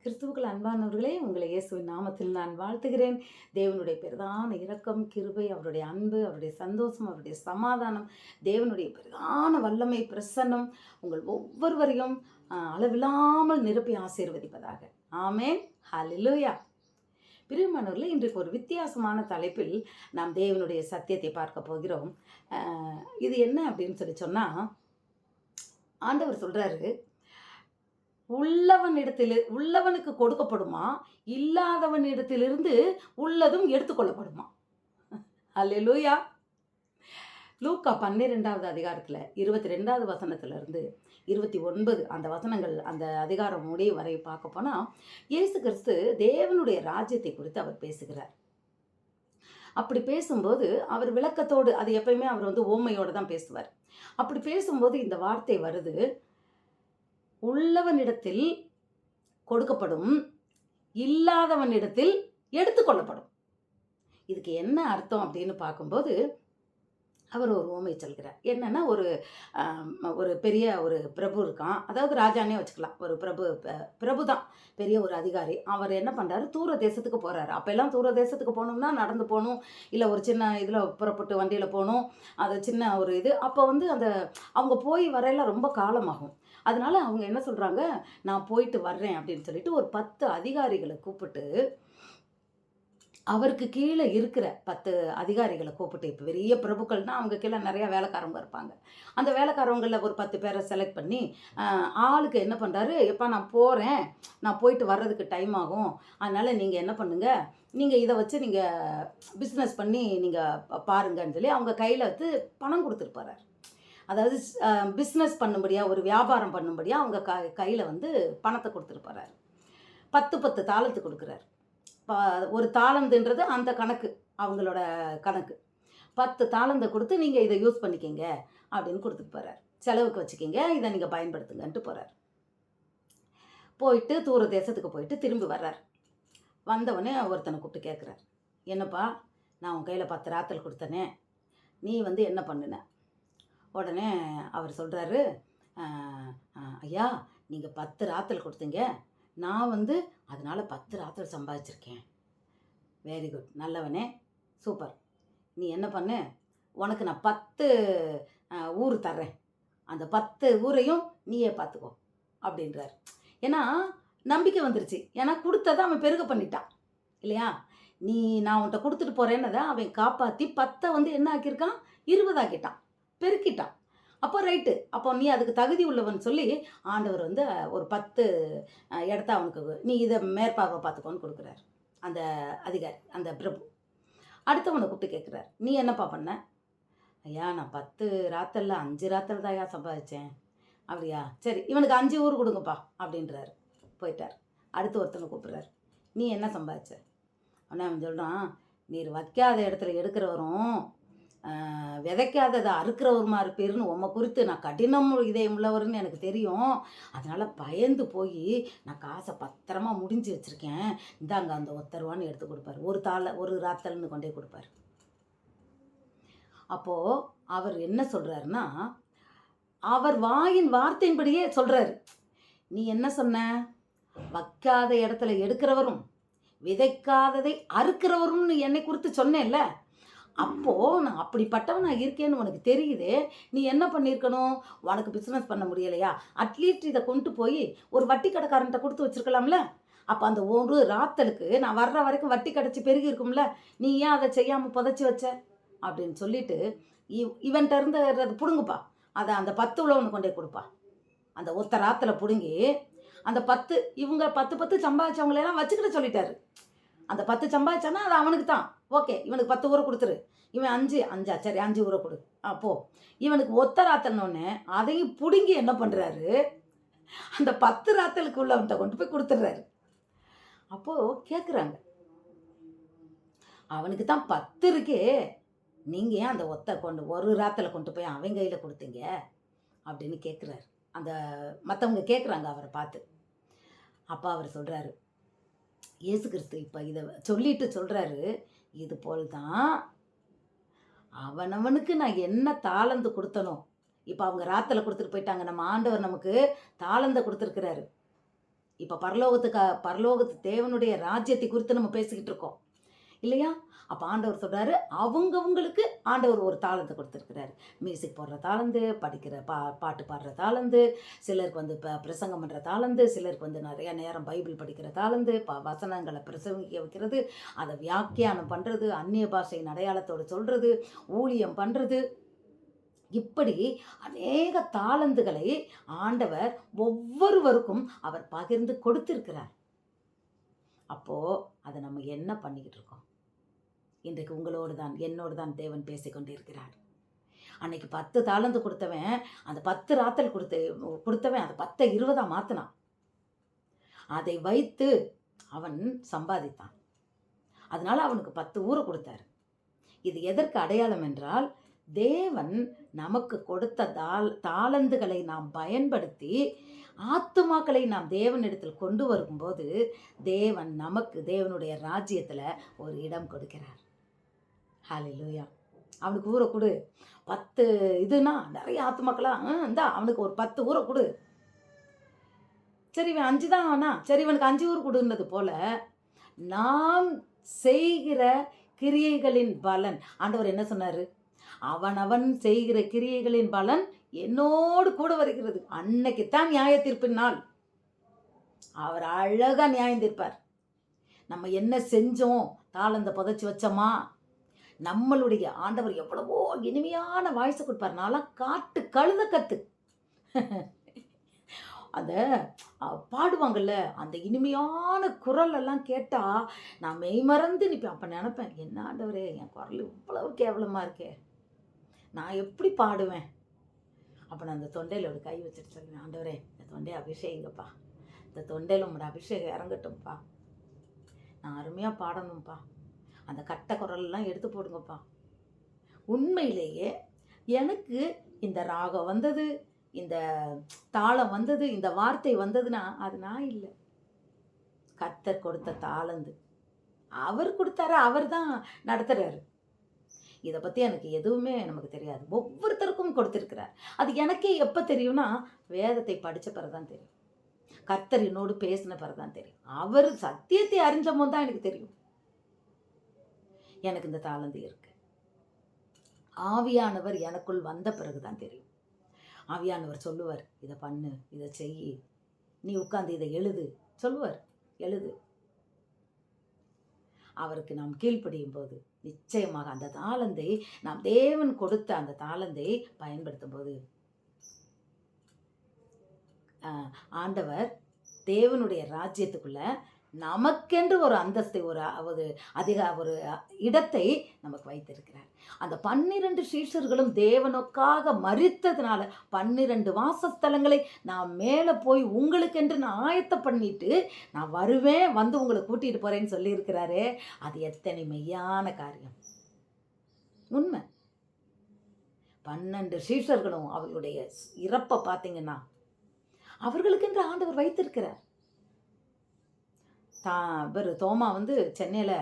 கிறிஸ்துவுக்குள் அன்பானவர்களே, உங்களை இயேசுவின் நாமத்தில் நான் வாழ்த்துகிறேன். தேவனுடைய பிரதான இரக்கம், கிருபை, அவருடைய அன்பு, அவருடைய சந்தோஷம், அவருடைய சமாதானம், தேவனுடைய பிரதான வல்லமை, பிரசன்னம் உங்கள் ஒவ்வொருவரையும் அளவில்லாமல் நிரப்பி ஆசீர்வதிப்பதாக. ஆமென். ஹல்லேலூயா. பிரியமானவர்களே, இன்றைக்கு ஒரு வித்தியாசமான தலைப்பில் நாம் தேவனுடைய சத்தியத்தை பார்க்க போகிறோம். இது என்ன அப்படின்னு சொன்னால், ஆண்டவர் சொல்கிறாரு, உள்ளவனுக்கு கொடுக்கப்படுமா, இல்லாதவனிடத்திலிருந்து உள்ளதும் எடுத்துக்கொள்ளப்படுமா. அல்லேலூயா. லூக்கா 12வது அதிகாரத்தில் 22வது வசனத்திலிருந்து 29 அந்த வசனங்கள், அந்த அதிகாரம் முடிய வரை பார்க்க போனால், இயேசு கிறிஸ்து தேவனுடைய ராஜ்யத்தை குறித்து அவர் பேசுகிறார். அப்படி பேசும்போது அவர் விளக்கத்தோடு, அது எப்பயுமே அவர் ஓமையோடு தான் பேசுவார். அப்படி பேசும்போது இந்த வார்த்தை வருது, உள்ளவனிடத்தில் கொடுக்கப்படும், இல்லாதவனிடத்தில் எடுத்துக்கொள்ளப்படும். இதுக்கு என்ன அர்த்தம் அப்படின்னு பார்க்கும்போது, அவர் ஒரு உவமை சொல்கிறார். என்னன்னா, ஒரு பெரிய ஒரு பிரபு இருக்கான். அதாவது ராஜானே வச்சுக்கலாம். ஒரு பிரபு தான், பெரிய ஒரு அதிகாரி. அவர் என்ன பண்ணுறாரு, தூர தேசத்துக்கு போகிறாரு. அப்போல்லாம் தூர தேசத்துக்கு போகணும்னா நடந்து போகணும், இல்லை ஒரு சின்ன இதில் புறப்பட்டு வண்டியில் போகணும். அது சின்ன ஒரு இது. அப்போ அவங்க போய் வரையெல்லாம் ரொம்ப காலமாகும். அதனால அவங்க என்ன சொல்கிறாங்க, நான் போயிட்டு வர்றேன் அப்படின்னு சொல்லிட்டு ஒரு 10 அதிகாரிகளை கூப்பிட்டு, அவருக்கு கீழே இருக்கிற 10 அதிகாரிகளை கூப்பிட்டு, இப்போ பெரிய பிரபுக்கள்னால் அவங்க கீழே நிறையா வேலைக்காரங்க இருப்பாங்க. அந்த வேலைக்காரவங்களில் ஒரு 10 பேரை செலக்ட் பண்ணி, ஆளுக்கு என்ன பண்ணுறாரு, எப்போ நான் போகிறேன், நான் போயிட்டு வர்றதுக்கு டைம் ஆகும், அதனால் நீங்கள் என்ன பண்ணுங்கள், நீங்கள் இதை வச்சு நீங்கள் பிஸ்னஸ் பண்ணி நீங்கள் பாருங்கன்னு சொல்லி அவங்க கையில் பணம் கொடுத்துருப்பாரு. அதாவது பிஸ்னஸ் பண்ணும்படியாக, ஒரு வியாபாரம் பண்ணும்படியாக அவங்க கையில் பணத்தை கொடுத்துருப்பாரு. 10 தாளந்து கொடுக்குறாரு. ஒரு தாளந்துன்றது அந்த கணக்கு, அவங்களோட கணக்கு. 10 தாளந்தை கொடுத்து நீங்கள் இதை யூஸ் பண்ணிக்கிங்க அப்படின்னு கொடுத்துட்டு போகிறார். செலவுக்கு வச்சுக்கிங்க, இதை நீங்கள் பயன்படுத்துங்கன்ட்டு போகிறார். போயிட்டு தூர தேசத்துக்கு போயிட்டு திரும்பி வர்றார். வந்தவொடனே ஒருத்தனை கூப்பிட்டு கேட்குறார், என்னப்பா, நான் உன் கையில் 10 ராத்தல் கொடுத்தனே, நீ என்ன பண்ணுன? உடனே அவர் சொல்கிறாரு, ஐயா, நீங்கள் 10 ராத்தல் கொடுத்தீங்க, நான் அதனால் 10 ராத்தல் சம்பாதிச்சிருக்கேன். வெரி குட், நல்லவனே, சூப்பர். நீ என்ன பண்ணு, உனக்கு நான் 10 ஊர் தர்றேன், அந்த 10 ஊரையும் நீயே பார்த்துக்கோ அப்படின்றார். ஏன்னா நம்பிக்கை வந்துருச்சு. ஏன்னா கொடுத்ததை அவன் பெருக பண்ணிட்டான் இல்லையா. நான் உன்கிட்ட கொடுத்துட்டு போகிறேன்னதை அவன் காப்பாற்றி 10 என்ன ஆக்கியிருக்கான், 20 ஆக்கிட்டான், பெருக்கிட்டான். அப்போ ரைட்டு, அப்போ நீ அதுக்கு தகுதி உள்ளவன் சொல்லி ஆண்டவர் ஒரு 10 இடத்த அவனுக்கு, நீ இதை மேற்பார்வை பார்த்துக்கோன்னு கொடுக்குறாரு அந்த அதிகாரி, அந்த பிரபு. அடுத்தவனை கூப்பிட்டு கேட்குறாரு, நீ என்னப்பா பண்ண? ஐயா, நான் 10 ராத்தலில் 5 ராத்தல் தான் ஐயா சம்பாதிச்சேன். அப்படியா, சரி, இவனுக்கு 5 ஊர் கொடுங்கப்பா அப்படின்றாரு. போயிட்டார். அடுத்து ஒருத்தனை கூப்பிட்றாரு, நீ என்ன சம்பாதிச்ச? அவனே அவன் சொல்கிறான், நீர் வைக்காத இடத்துல எடுக்கிறவரும் விதைக்காததை அறுக்கிறவருமா இருப்பீர்னு உம்மை குறித்து நான் கடினம் இதயம் உள்ளவர்னு எனக்கு தெரியும். அதனால் பயந்து போய் நான் காசை பத்திரமா முடிஞ்சு வச்சுருக்கேன், இந்தாங்க அந்த 1 ரூபான்னு எடுத்து கொடுப்பார். ஒரு ராத்தல்னு கொண்டே கொடுப்பார். அப்போது அவர் என்ன சொல்கிறாருன்னா, அவர் வாயின் வார்த்தையின்படியே சொல்கிறாரு. நீ என்ன சொன்ன, வைக்காத இடத்துல எடுக்கிறவரும் விதைக்காததை அறுக்கிறவரும்னு என்னை குறித்து சொன்னேன்ல, அப்போது நான் அப்படிப்பட்டவனாக இருக்கேன்னு உனக்கு தெரியுது. நீ என்ன பண்ணியிருக்கணும், உனக்கு பிஸ்னஸ் பண்ண முடியலையா, அட்லீஸ்ட் இதை கொண்டு போய் ஒரு வட்டி கடைக்காரன்ட்ட கொடுத்து வச்சுருக்கலாம்ல. அப்போ அந்த ஒரு ராத்தலுக்கு நான் வர்ற வரைக்கும் வட்டி கிடச்சி பெருகி இருக்கும்ல, நீ ஏன் அதை செய்யாமல் புதைச்சி வச்ச அப்படின்னு சொல்லிட்டு, இவன்கிட்ட இருந்து பிடுங்குப்பா, அதை அந்த 10 உள்ளவனு கொண்டே கொடுப்பா. அந்த ஒத்த ராத்தலை பிடுங்கி அந்த 10, இவங்க 10 சம்பாதிச்சவங்களெல்லாம் வச்சுக்கிட்ட சொல்லிட்டாரு. அந்த 10 சம்பாதிச்சானா அது அவனுக்கு தான். ஓகே, இவனுக்கு 10 ஊரை கொடுத்துரு. இவன் 5 சரி 5 ஊரை கொடு. அப்போ இவனுக்கு ஒத்த ராத்தல்னோடனே அதையும் பிடுங்கி என்ன பண்ணுறாரு, அந்த 10 ராத்தலுக்கு உள்ளவன்கிட்ட கொண்டு போய் கொடுத்துட்றாரு. அப்போது கேட்குறாங்க, அவனுக்கு தான் 10 இருக்கே, நீங்கள் ஏன் அந்த ஒரு ராத்தலை கொண்டு போய் அவன் கையில் கொடுத்தீங்க அப்படின்னு கேட்குறாரு. அந்த மற்றவங்க கேட்குறாங்க அவரை பார்த்து. அப்போ அவர் சொல்கிறாரு, இயேசு கிறிஸ்து இப்போ இதை சொல்லிட்டு சொல்கிறாரு, இது போல் தான் அவனவனுக்கு நான் என்ன தாளந்து கொடுத்தனோ, இப்போ அவங்க ராத்தலை கொடுத்துட்டு போயிட்டாங்க, நம்ம ஆண்டவர் நமக்கு தாளந்தை கொடுத்துருக்கிறாரு. இப்போ பரலோகத்து தேவனுடைய ராஜ்யத்தை குறித்து நம்ம பேசிக்கிட்டு இருக்கோம் இல்லையா? அப்போ ஆண்டவர் சொல்கிறாரு, அவங்கவுங்களுக்கு ஆண்டவர் ஒரு தாளந்து கொடுத்துருக்கிறாரு. மியூசிக் போடுற தாளந்து, படிக்கிற பாட்டு பாடுற தாளந்து, சிலருக்கு வந்து பிரசங்கம் பண்ணுற தாளந்து, சிலருக்கு வந்து நிறையா நேரம் பைபிள் படிக்கிற தாளந்து, வசனங்களை பிரசங்கிக்க வைக்கிறது, அதை வியாக்கியானம் பண்ணுறது, அந்நிய பாஷையின் அடையாளத்தோடு சொல்கிறது, ஊழியம் பண்ணுறது, இப்படி அநேக தாளந்துகளை ஆண்டவர் ஒவ்வொருவருக்கும் அவர் பகிர்ந்து கொடுத்திருக்கிறார். அப்போது அதை நம்ம என்ன பண்ணிக்கிட்டு இருக்கோம்? இன்றைக்கு உங்களோடு தான் என்னோடு தான் தேவன் பேசிக்கொண்டு இருக்கிறார். அன்னைக்கு 10 தாளந்து கொடுத்தவன் அந்த 10 ராத்தல் கொடுத்தவன் அந்த 10 20 மாற்றினான். அதை வைத்து அவன் சம்பாதித்தான். அதனால அவனுக்கு 10 ஊரை கொடுத்தாரு. இது எதற்கு அடையாளம் என்றால், தேவன் நமக்கு கொடுத்த தாளந்துகளை நாம் பயன்படுத்தி ஆத்துமாக்களை நாம் தேவனிடத்தில் கொண்டு வரும்போது தேவன் நமக்கு தேவனுடைய ராஜ்யத்தில் ஒரு இடம் கொடுக்கிறார். ஹல்லேலூயா. அவனுக்கு ஊரை கொடு. 10 இதுனா நிறைய ஆத்துமாக்களா இந்தா அவனுக்கு ஒரு 10 ஊரை கொடு. சரி இவன் 5 தான் ஆனா சரி இவனுக்கு 5 ஊர் கொடுன்னது போல நாம் செய்கிற கிரியைகளின் பலன் ஆண்டவர் என்ன சொன்னாரு? அவன் செய்கிற கிரியைகளின் பலன் என்னோடு கூட வருகிறது. அன்னைக்கு தான் நியாய தீர்ப்பின் நாள். அவர் அழகா நியாயம் தீர்ப்பார். நம்ம என்ன செஞ்சோம்? தாளந்த புதைச்சி வச்சோமா? நம்மளுடைய ஆண்டவர் எவ்வளவோ இனிமையான வாய்ஸ் கொடுப்பார். நான்லாம் காட்டு கழுத கத்து அந்த பாடுவாங்கள்ல அந்த இனிமையான குரல் எல்லாம் கேட்டால் நான் மெய்மறந்து நிற்பேன். அப்போ நினப்பேன், என்ன ஆண்டவரே என் குரல் இவ்வளவு கேவலமாக இருக்கே, நான் எப்படி பாடுவேன்? அப்போ நான் அந்த தொண்டையில் ஒரு கை வச்சுட்டு சொல்லுவேன், ஆண்டவரே இந்த தொண்டையை அபிஷேகப்பா, இந்த தொண்டையில் உங்களோட அபிஷேகம் இறங்கட்டும்ப்பா, நான் அருமையாக பாடணும்ப்பா, அந்த கட்டை குரல்லாம் எடுத்து போடுங்கப்பா. உண்மையிலேயே எனக்கு இந்த ராகம் வந்தது, இந்த தாளம் வந்தது, இந்த வார்த்தை வந்ததுன்னா அது நான் இல்லை, கர்த்தர் கொடுத்த தாளந்து. அவர் கொடுத்தாரு, அவர் தான் நடத்துகிறாரு. இதை பற்றி எனக்கு எதுவுமே நமக்கு தெரியாது. ஒவ்வொருத்தருக்கும் கொடுத்துருக்கிறார். அது எனக்கே எப்போ தெரியும்னா, வேதத்தை படித்த பிறகு தான் தெரியும், கர்த்தர் என்னோடு பேசின பிறகு தான் தெரியும். அவர் சத்தியத்தை அறிஞ்ச போது தான் எனக்கு தெரியும் எனக்கு இந்த தாளந்து இருக்கு. ஆவியானவர் எனக்குள் வந்த பிறகு தான் தெரியும். ஆவியானவர் சொல்லுவார், இதை பண்ணு, இதை செய், நீ உட்காந்து இதை எழுது சொல்லுவார். எழுது. அவருக்கு நாம் கீழ்ப்படியும் போது நிச்சயமாக அந்த தாளந்தை, நாம் தேவன் கொடுத்த அந்த தாளந்தை பயன்படுத்தும் போது ஆண்டவர் தேவனுடைய ராஜ்யத்துக்குள்ள நமக்கென்று ஒரு அந்தஸ்தை, ஒரு இடத்தை நமக்கு வைத்திருக்கிறார். அந்த 12 சீஷர்களும் தேவனுக்காக மரித்ததுனால 12 வாசஸ்தலங்களை நான் மேலே போய் உங்களுக்கென்று நான் ஆயத்தம் பண்ணிட்டு நான் வருவேன், வந்து உங்களை கூட்டிகிட்டு போகிறேன்னு சொல்லியிருக்கிறாரே, அது எத்தனை மெய்யான காரியம், உண்மை. 12 சீஷர்களும் அவர்களுடைய இறப்பை பார்த்தீங்கன்னா அவர்களுக்கென்று ஆண்டவர் வைத்திருக்கிறார். இவர் தோமா வந்து சென்னையில்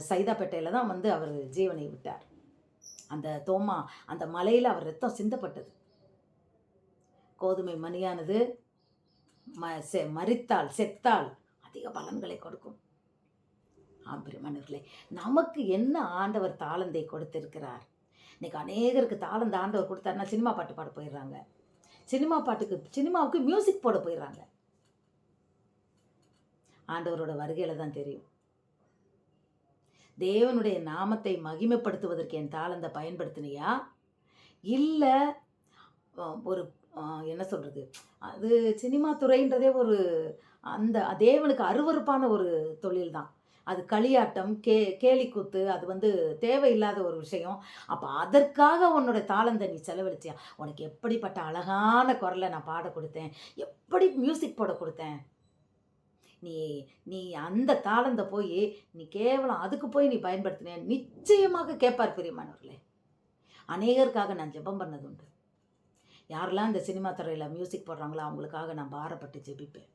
சைதாப்பேட்டையில் தான் வந்து அவர் ஜீவனை விட்டார். அந்த தோமா அந்த மலையில் அவர் ரத்தம் சிந்தப்பட்டது. கோதுமை மணியானது செத்தால் அதிக பலன்களை கொடுக்கும். ஆம்பிரிமனர்களே, நமக்கு என்ன ஆண்டவர் தாளந்தை கொடுத்திருக்கிறார்? இன்னைக்கு அநேகருக்கு தாளந்த ஆண்டவர் கொடுத்தாருன்னா சினிமா பாட்டு பாட போயிடுறாங்க, சினிமாவுக்கு மியூசிக் போட போயிடுறாங்க. ஆண்டவரோட வருகையில் தான் தெரியும். தேவனுடைய நாமத்தை மகிமைப்படுத்துவதற்கு என் தாளந்தை பயன்படுத்தினியா, இல்லை ஒரு என்ன சொல்கிறது, அது சினிமா துறைன்றதே ஒரு அந்த தேவனுக்கு அருவருப்பான ஒரு தொழில் தான் அது. களியாட்டம், கேலிக்கூத்து, அது வந்து தேவையில்லாத ஒரு விஷயம். அப்போ அதற்காக உன்னோட தாளந்தை நீ செலவழிச்சியா? உனக்கு எப்படிப்பட்ட அழகான குரலை நான் பாட கொடுத்தேன், எப்படி மியூசிக் போட கொடுத்தேன். நீ அந்த தாளந்தை போய் நீ கேவலம் அதுக்கு போய் நீ பயன்படுத்தினேன், நிச்சயமாக கேட்பார் பிரியமானவர்களே. அநேகருக்காக நான் ஜெபம் பண்ணது உண்டு. யாரெல்லாம் இந்த சினிமா துறையில் மியூசிக் போடுறாங்களோ அவங்களுக்காக நான் பாரப்பட்டு ஜெபிப்பேன்.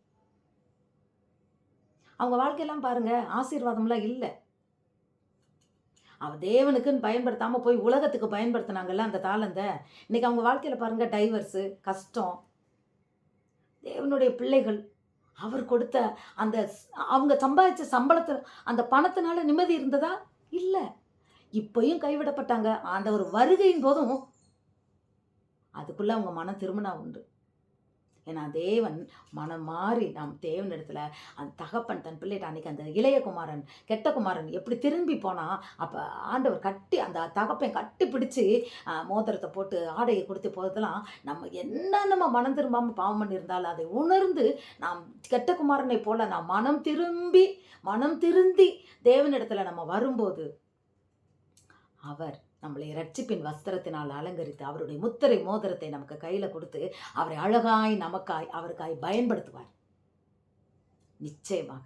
அவங்க வாழ்க்கையெல்லாம் பாருங்கள், ஆசீர்வாதம்லாம் இல்லை. அவள் தேவனுக்குன்னு பயன்படுத்தாமல் போய் உலகத்துக்கு பயன்படுத்தினாங்கல்ல அந்த தாளந்தை. இன்றைக்கி அவங்க வாழ்க்கையில் பாருங்கள், டைவர்ஸு, கஷ்டம். தேவனுடைய பிள்ளைகள் அவர் கொடுத்த அந்த அவங்க சம்பாதிச்ச சம்பளத்தை அந்த பணத்தினால நிம்மதி இருந்ததா? இல்லை. இப்பயும் கைவிடப்பட்டாங்க. ஆண்டவர் வருகையின் போதும் அதுக்குள்ள அவங்க மனம் திரும்பினா உண்டு. ஏன்னா தேவன் மனம் மாறி நாம் தேவனிடத்துல அந்த தகப்பன் தன் பிள்ளைகிட்ட அன்னைக்கு அந்த இளைய குமாரன் கெட்ட குமாரன் எப்படி திரும்பி போனா, அப்போ ஆண்டவர் கட்டி அந்த தகப்பன் கட்டி பிடிச்சி மோதிரத்தை போட்டு ஆடையை கொடுத்து போகிறதெல்லாம் நம்ம மனம் திரும்பாமல் பாவம் பண்ணியிருந்தாலும் அதை உணர்ந்து நாம் கெட்ட குமாரனை போல நாம் மனம் திருந்தி தேவனிடத்துல நம்ம வரும்போது அவர் நம்மளை இரட்சிப்பின் வஸ்திரத்தினால் அலங்கரித்து அவருடைய முத்திரை மோதிரத்தை நமக்கு கையில் கொடுத்து அவரை அழகாய் அவருக்காய் பயன்படுத்துவார். நிச்சயமாக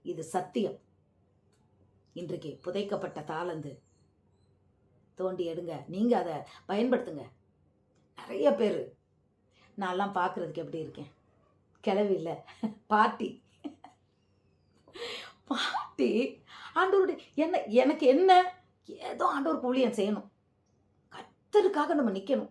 இது சத்தியம். இன்றைக்கு புதைக்கப்பட்ட தாளந்து தோண்டி எடுங்க, நீங்க அதை பயன்படுத்துங்க. நிறைய பேர் நான்லாம் பார்க்குறதுக்கு எப்படி இருக்கேன், கிளவி இல்லை, பாட்டி ஆண்டவருடைய எனக்கு என்ன ஏதோ ஆண்டவருக்கு ஊழியம் செய்யணும், கர்த்தருக்காக நம்ம நிற்கணும்.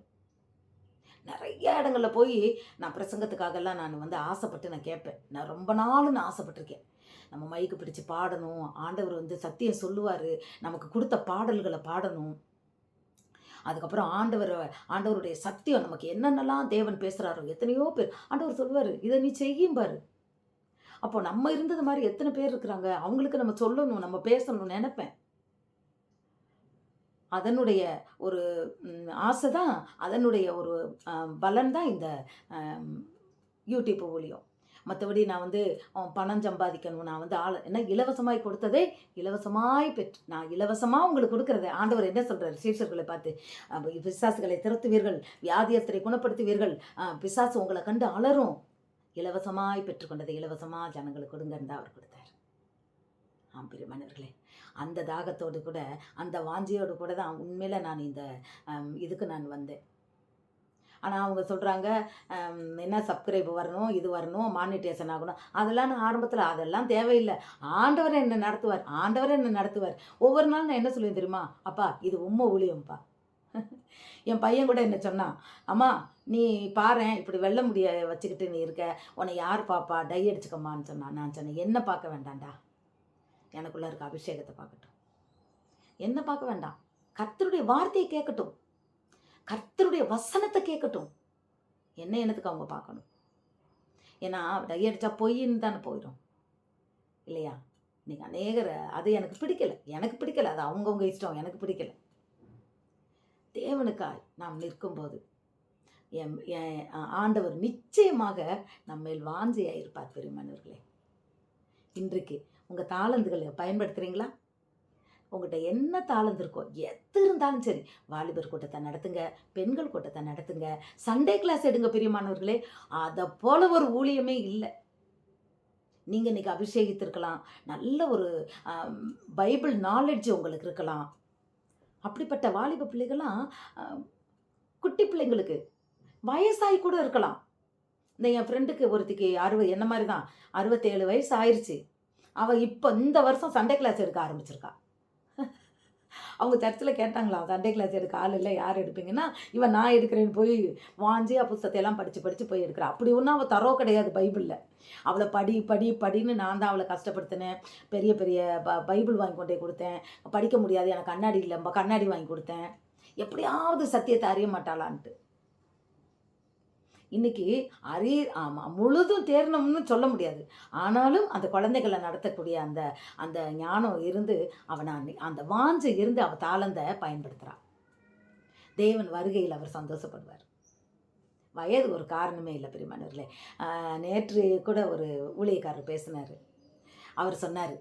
நிறைய இடங்களில் போய் நான் பிரசங்கத்துக்காகலாம் நான் ஆசைப்பட்டு நான் கேட்பேன். நான் ரொம்ப நாள் ஆசைப்பட்டிருக்கேன். நம்ம மைக்கு பிடிச்சு பாடணும், ஆண்டவர் சத்தியம் சொல்லுவார், நமக்கு கொடுத்த பாடல்களை பாடணும். அதுக்கப்புறம் ஆண்டவருடைய சத்தியம் நமக்கு என்னென்னலாம் தேவன் பேசுகிறாரோ, எத்தனையோ பேர் ஆண்டவர் சொல்லுவார், இதை நீ செய்யும்பார். அப்போ நம்ம இருந்தது மாதிரி எத்தனை பேர் இருக்கிறாங்க, அவங்களுக்கு நம்ம சொல்லணும், நம்ம பேசணும்னு நினைப்பேன். அதனுடைய ஒரு ஆசை தான், அதனுடைய ஒரு பலன் தான் இந்த யூடியூப் ஊழியம். மற்றபடி நான் பணம் சம்பாதிக்கணும், நான் என்ன இலவசமாய் கொடுத்ததே இலவசமாய் பெற்று நான் இலவசமாக உங்களுக்கு கொடுக்குறத ஆண்டவர் என்ன சொல்கிறார் சீஷர்களை பார்த்து, பிசாசுகளை திரட்டுவீர்கள், வியாதியஸ்தரை குணப்படுத்துவீர்கள், பிசாசு உங்களை கண்டு அலரும், இலவசமாய் பெற்றுக்கொண்டதை இலவசமாக ஜனங்களுக்கு கொடுங்கன்னு தான் அவர் கொடுத்தார். பிரியமானவர்களே, அந்த தாகத்தோடு கூட அந்த வாஞ்சியோடு கூட தான் உண்மையில் நான் இந்த இதுக்கு நான் வந்தேன். ஆனால் அவங்க சொல்கிறாங்க என்ன சப்ஸ்கிரைப் வரணும், இது வரணும், மானிட்டேஷன் ஆகணும். அதெல்லாம் நான் ஆரம்பத்தில் அதெல்லாம் தேவையில்லை, ஆண்டவரை என்ன நடத்துவார். ஒவ்வொரு நாள் நான் என்ன சொல்லுவேன் தெரியுமா, அப்பா இது உண்மை ஊழியம்ப்பா. என் பையன் கூட என்ன சொன்னான், அம்மா நீ பாரு இப்படி வெள்ள முடிய வச்சுக்கிட்டு நீ இருக்க, உன்னை யார் பாப்பா, டை அடிச்சுக்கம்மான்னு சொன்னான். நான் சொன்னேன், என்ன பார்க்க வேண்டாம்டா, எனக்குள்ள இருக்க அபிஷேகத்தை பார்க்கட்டும், என்ன பார்க்க வேண்டாம், கர்த்தருடைய வார்த்தையை கேட்கட்டும், கர்த்தருடைய வசனத்தை கேட்கட்டும், என்ன என்னத்துக்கு அவங்க பார்க்கணும். ஏன்னா டை அடித்தா பொய்ன்னு தானே போயிடும் இல்லையா. நீங்கள் அநேகர் அது எனக்கு பிடிக்கலை, அது அவங்கவுங்க இஷ்டம், எனக்கு பிடிக்கலை. தேவனுக்காய் நாம் நிற்கும்போது ஆண்டவர் நிச்சயமாக நம்மேல் வாஞ்சையாக இருப்பார். பெருமானவர்களே, இன்றைக்கு உங்கள் தாளந்துகளை பயன்படுத்துகிறீங்களா? உங்கள்கிட்ட என்ன தாளந்து இருக்கோ, எது இருந்தாலும் சரி, வாலிபர் கூட்டத்தை நடத்துங்க, பெண்கள் கூட்டத்தை நடத்துங்க, சண்டே கிளாஸ் எடுங்க. பிரியமானவர்களே, அதை போல ஒரு ஊழியமே இல்லை. நீங்கள் இன்றைக்கி அபிஷேகித்திருக்கலாம், நல்ல ஒரு பைபிள் நாலேஜ் உங்களுக்கு இருக்கலாம். அப்படிப்பட்ட வாலிப பிள்ளைகள்லாம் குட்டி பிள்ளைங்களுக்கு வயசாகி கூட இருக்கலாம். என் ஃப்ரெண்டுக்கு ஒருத்திக்கு 60 என்ன மாதிரி தான் 67 வயசு ஆயிடுச்சு. அவள் இப்போ இந்த வருஷம் சண்டே கிளாஸ் எடுக்க ஆரம்பிச்சிருக்கா. அவங்க சர்ச்சில் கேட்டாங்களா, சண்டே கிளாஸ் எடுக்க ஆள் இல்லை, யார் எடுப்பீங்கன்னா இவன் நான் எடுக்கிறேன்னு போய் வாஞ்சி புத்தகத்தையெல்லாம் படித்து போய் எடுக்கிறா. அப்படி ஒன்றும் அவள் தரோ கிடையாது பைபிளில். அவளை படின்னு நான் தான் அவளை கஷ்டப்படுத்தினேன். பெரிய பைபிள் வாங்கி கொண்டே கொடுத்தேன். படிக்க முடியாது, எனக்கு கண்ணாடி இல்லை, கண்ணாடி வாங்கி கொடுத்தேன். எப்படியாவது சத்தியத்தை அறிய மாட்டாளான்ட்டு. இன்றைக்கி முழுதும் தேர்னம்னு சொல்ல முடியாது, ஆனாலும் அந்த குழந்தைகளை நடத்தக்கூடிய அந்த ஞானம் இருந்து அவனை அந்த வாஞ்சை இருந்து அவள் தாளந்தை பயன்படுத்துகிறான். தேவன் வருகையில் அவர் சந்தோஷப்படுவார். வயது ஒரு காரணமே இல்லை. பிரியமானவர்களே, நேற்று கூட ஒரு ஊழியக்காரர் பேசினார். அவர் சொன்னார்,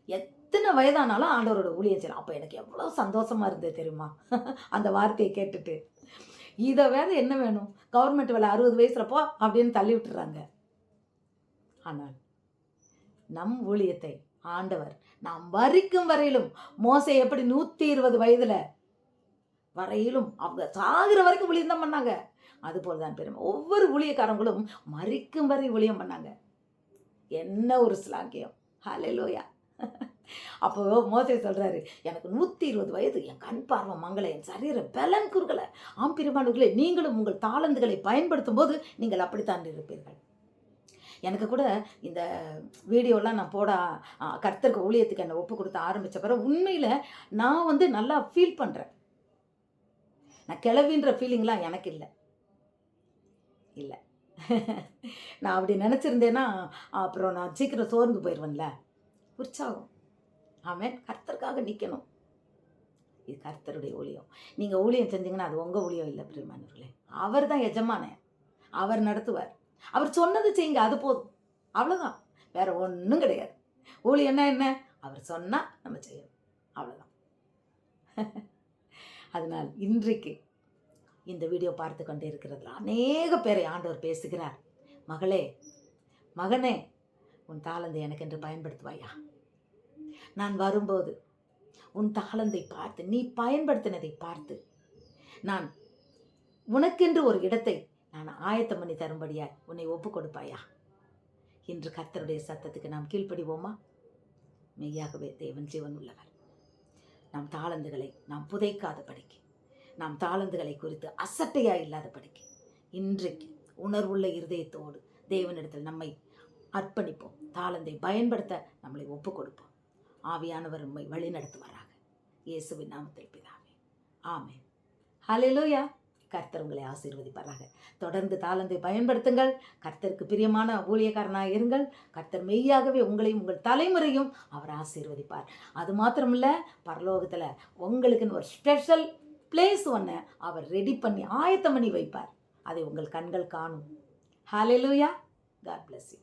எத்தனை வயதானாலும் ஆண்டவரோட ஊழியம் செய்யலாம். அப்போ எனக்கு எவ்வளோ சந்தோஷமாக இருந்தது தெரியுமா அந்த வார்த்தையை கேட்டுட்டு. இதை வேறு என்ன வேணும், கவர்மெண்ட் வேலை 60 வயசில் போ அப்படின்னு தள்ளி விட்டுறாங்க. ஆனால் நம் ஊழியத்தை ஆண்டவர் நாம் வரிக்கும் வரையிலும், மோசே எப்படி 120 வயதில் வரையிலும் அவங்க சாகிற வரைக்கும் ஊழியம் தான் பண்ணாங்க. அதுபோல் தான் பெருமை ஒவ்வொரு ஊழியக்காரங்களும் மரிக்கும் வரை ஊழியம் பண்ணாங்க. என்ன ஒரு ஸ்லாக்கியம். ஹல்லேலூயா. அப்போ மோசே சொல்கிறாரு, எனக்கு 120 வயது, என் கண் பார்வை மங்களை, என் சரீர பலன் குறுகலை. பிரியமானவர்களே, நீங்களும் உங்கள் தாளந்துகளை பயன்படுத்தும் போது நீங்கள் அப்படித்தான் இருப்பீர்கள். எனக்கு கூட இந்த வீடியோலாம் நான் போட கர்த்தருக்கு ஊழியத்துக்கு என்னை ஒப்பு கொடுத்து ஆரம்பித்த பிறகு உண்மையில் நான் வந்து நல்லா ஃபீல் பண்ணுறேன். நான் கிளவின்ற ஃபீலிங்லாம் எனக்கு இல்லை. நான் அப்படி நினச்சிருந்தேன்னா அப்புறம் நான் சீக்கிரம் சோர்ந்து போயிடுவேன்ல. உற்சாகம். ஆமென். கர்த்தருக்காக நிற்கணும். இது கர்த்தருடைய ஊழியம். நீங்கள் ஊழியம் செஞ்சீங்கன்னா அது உங்கள் ஊழியம் இல்லை பிரியமானவர்களே. அவர் தான் எஜமானன். அவர் நடத்துவார். அவர் சொன்னது செய்யுங்க, அது போதும். அவ்வளோதான். வேற ஒன்றும் கிடையாது. ஊழியம்னா என்ன? அவர் சொன்னால் நம்ம செய்யணும், அவ்வளோதான். அதனால் இன்றைக்கு இந்த வீடியோ பார்த்து கொண்டே இருக்கிறதுல அநேக பேரை ஆண்டவர் பேசுகிறார். மகளே, மகனே, உன் தாளந்தை எனக்கென்று பயன்படுத்துவாயா? நான் வரும்போது உன் தாளந்தை பார்த்து, நீ பயன்படுத்தினதை பார்த்து, நான் உனக்கென்று ஒரு இடத்தை நான் ஆயத்தம் பண்ணி தரும்படியாய் உன்னை ஒப்பு கொடுப்பாயா? இன்று கர்த்தருடைய சத்தத்துக்கு நாம் கீழ்ப்படிவோமா? மெய்யாகவே தேவன் ஜீவன் உள்ளவர். நாம் தாளந்துகளை நாம் புதைக்காத படிக்கு, நாம் தாளந்துகளை குறித்து அசட்டையாக இல்லாத படிக்கு இன்றைக்கு உணர்வுள்ள இருதயத்தோடு தேவனிடத்தில் நம்மை அர்ப்பணிப்போம். தாளந்தை பயன்படுத்த நம்மளை ஒப்பு கொடுப்போம். ஆவியானவர் நம்மை வழி நடத்துவாராக. இயேசுவின் நாமத்தில் பிதாவே, ஆமென். ஹல்லேலூயா. கர்த்தர் உங்களை ஆசீர்வதிப்பாராக. தொடர்ந்து தாளந்தை பயன்படுத்துங்கள். கர்த்தருக்கு பிரியமான ஊழியக்காரனாக இருங்கள். கர்த்தர் மெய்யாகவே உங்களையும் உங்கள் தலைமுறையும் அவர் ஆசீர்வதிப்பார். அது மாத்திரமில்ல, பரலோகத்தில் உங்களுக்குன்னு ஒரு ஸ்பெஷல் பிளேஸ் ஒன்று அவர் ரெடி பண்ணி ஆயத்தம் பண்ணி வைப்பார். அதை உங்கள் கண்கள் காணும். ஹல்லேலூயா. God bless you.